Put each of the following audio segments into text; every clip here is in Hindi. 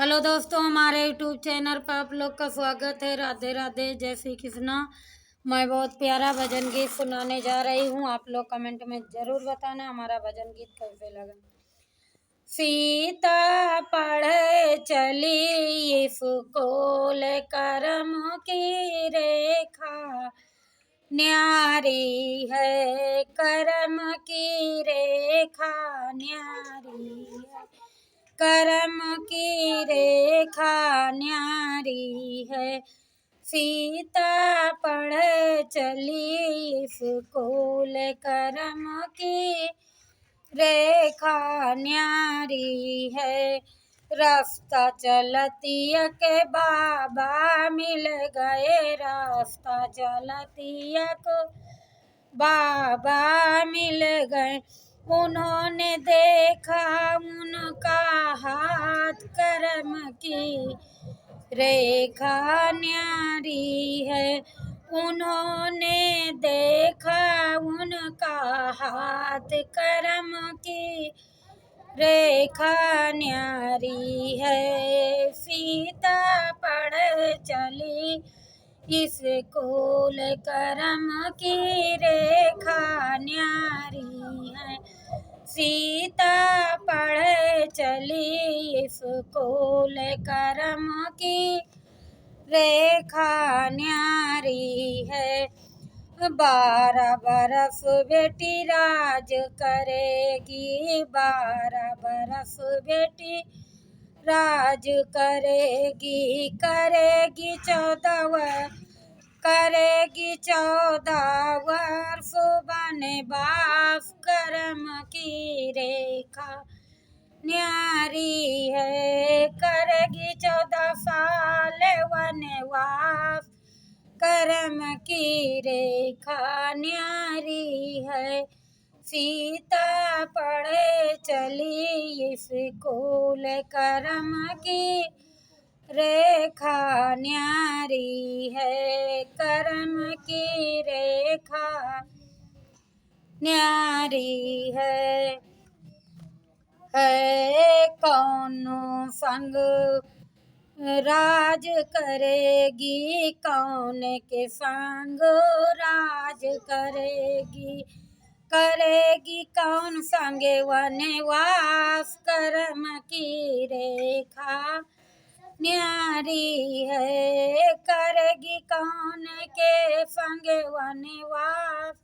हेलो दोस्तों, हमारे यूट्यूब चैनल पर आप लोग का स्वागत है। राधे राधे, जय श्री कृष्णा। मैं बहुत प्यारा भजन गीत सुनाने जा रही हूँ। आप लोग कमेंट में जरूर बताना हमारा भजन गीत कैसे लगा। सीता पढ़े चली स्कूल, करम की रेखा न्यारी है, करम की रेखा न्यारी है, करम की रेखा न्यारी है। सीता पढ़ चली स्कूल, करम की रेखा न्यारी है। रास्ता चलतिया के बाबा मिल गए, रास्ता चलतिया को बाबा मिल गए। उन्होंने देखा उनका हाथ, करम की रेखा न्यारी है। उन्होंने देखा उनका हाथ, करम की रेखा न्यारी है। सीता पढ़ चली स्कूल, करम की रेखा न्यारी है। सीता पढ़ चली स्कूल, करम की रेखा न्यारी है। 12 बरस बेटी राज करेगी, 12 बरस बेटी राज करेगी, करेगी 14 वर्ष वनवास, करम की रेखा न्यारी है। करेगी 14 साल वनवास, करम की रेखा न्यारी है। सीता पढ़े चली स्कूल, करम की रेखा न्यारी है, करम की रेखा न्यारी है। कौनो संग राज करेगी, कौन के संग राज करेगी, करेगी कौन संग वनवास, करम की रेखा न्यारी है। करेगी कौन के संग वनवास,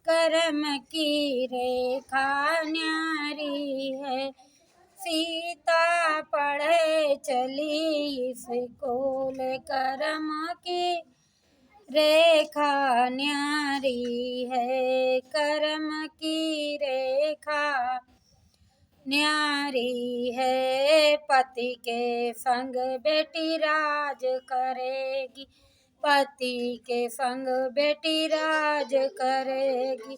करम की रेखा न्यारी है। सीता पढ़े चली स्कूल, करम की रेखा न्यारी है, करम की रेखा न्यारी है। पति के संग बेटी राज करेगी, पति के संग बेटी राज करेगी,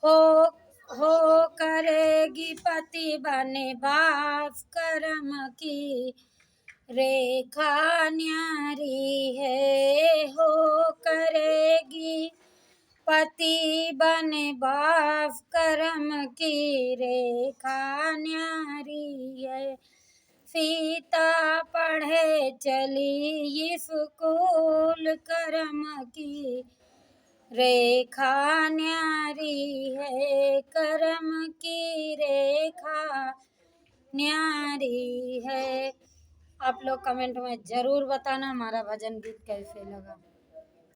हो करेगी पति वनवास, करम की रेखा न्यारी है। हो करेगी पति वनवास, करम की रेखा न्यारी है। सीता पढ़े चली स्कूल, करम की रेखा न्यारी है, करम की रेखा न्यारी है। आप लोग कमेंट में जरूर बताना हमारा भजन गीत कैसे लगा।